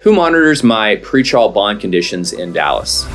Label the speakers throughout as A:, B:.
A: Who monitors my pretrial bond conditions in Dallas?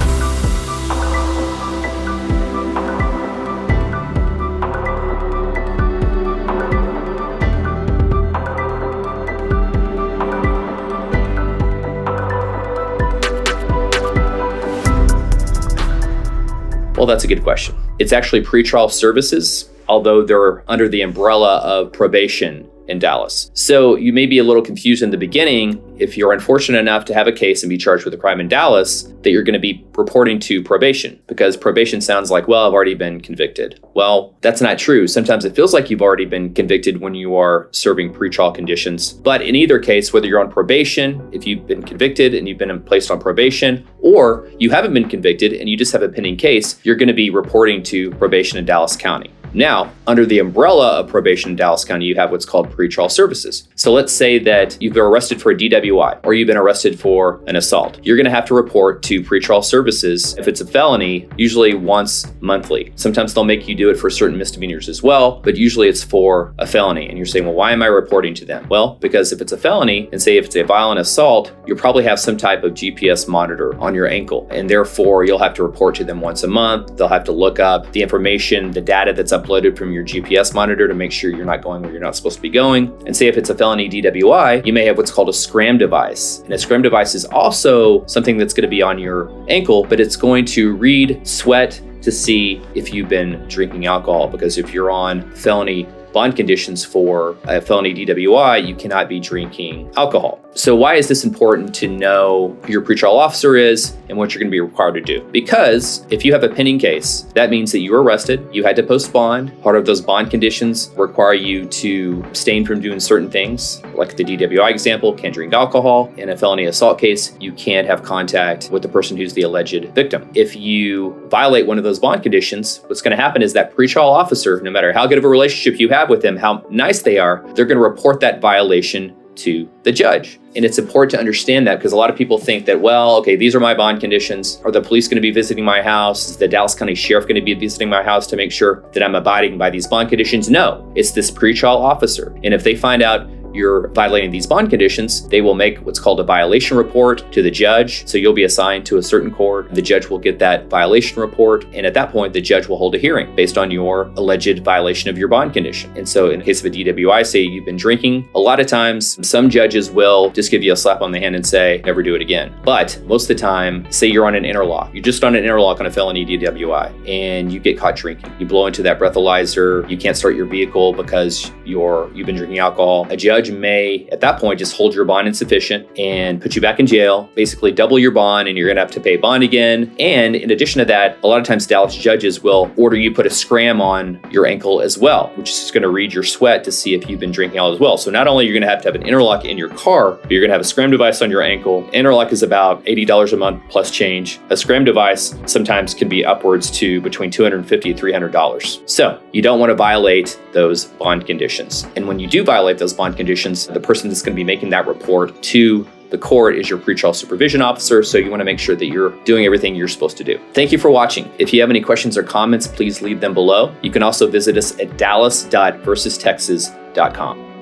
A: Well, that's a good question. It's actually Pretrial Services, although they're under the umbrella of Probation in Dallas. So you may be a little confused in the beginning if you're unfortunate enough to have a case and be charged with a crime in Dallas that you're going to be reporting to probation, because probation sounds like, well, I've already been convicted. Well, that's not true. Sometimes it feels like you've already been convicted when you are serving pretrial conditions. But in either case, whether you're on probation, if you've been convicted and you've been placed on probation, or you haven't been convicted and you just have a pending case, you're going to be reporting to probation in Dallas County. Now, under the umbrella of probation in Dallas County, you have what's called pretrial services. So let's say that you've been arrested for a DWI or you've been arrested for an assault. You're going to have to report to pretrial services. If it's a felony, usually once monthly. Sometimes they'll make you do it for certain misdemeanors as well, but usually it's for a felony. And you're saying, well, why am I reporting to them? Well, because if it's a felony, and say if it's a violent assault, you'll probably have some type of GPS monitor on your ankle. And therefore, you'll have to report to them once a month. They'll have to look up the information, the data that's uploaded from your GPS monitor to make sure you're not going where you're not supposed to be going. And say if it's a felony DWI, you may have what's called a scram device. And a scram device is also something that's going to be on your ankle, but it's going to read sweat to see if you've been drinking alcohol, because if you're on felony bond conditions for a felony DWI, you cannot be drinking alcohol. So why is this important to know who your pretrial officer is and what you're going to be required to do? Because if you have a pending case, that means that you were arrested, you had to post bond. Part of those bond conditions require you to abstain from doing certain things, like the DWI example, can't drink alcohol. In a felony assault case, you can't have contact with the person who's the alleged victim. If you violate one of those bond conditions, what's going to happen is that pretrial officer, no matter how good of a relationship you have with them, how nice they are, they're going to report that violation to the judge. And it's important to understand that, because a lot of people think that, well, okay, these are my bond conditions. Are the police going to be visiting my house? Is the Dallas County Sheriff going to be visiting my house to make sure that I'm abiding by these bond conditions? No, it's this pretrial officer. And if they find out you're violating these bond conditions, they will make what's called a violation report to the judge. So you'll be assigned to a certain court. The judge will get that violation report. And at that point, the judge will hold a hearing based on your alleged violation of your bond condition. And so in the case of a DWI, say you've been drinking, a lot of times some judges will just give you a slap on the hand and say, never do it again. But most of the time, say you're on an interlock. You're just on an interlock on a felony DWI and you get caught drinking. You blow into that breathalyzer. You can't start your vehicle because you've been drinking alcohol. A judge may, at that point, just hold your bond insufficient and put you back in jail, basically double your bond, and you're going to have to pay bond again. And in addition to that, a lot of times Dallas judges will order you put a scram on your ankle as well, which is going to read your sweat to see if you've been drinking alcohol as well. So not only you're going to have an interlock in your car, but you're going to have a scram device on your ankle. Interlock is about $80 a month plus change. A scram device sometimes can be upwards to between $250 and $300. So you don't want to violate those bond conditions. And when you do violate those bond conditions, the person that's going to be making that report to the court is your pretrial supervision officer. So you want to make sure that you're doing everything you're supposed to do. Thank you for watching. If you have any questions or comments, please leave them below. You can also visit us at dallas.versustexas.com.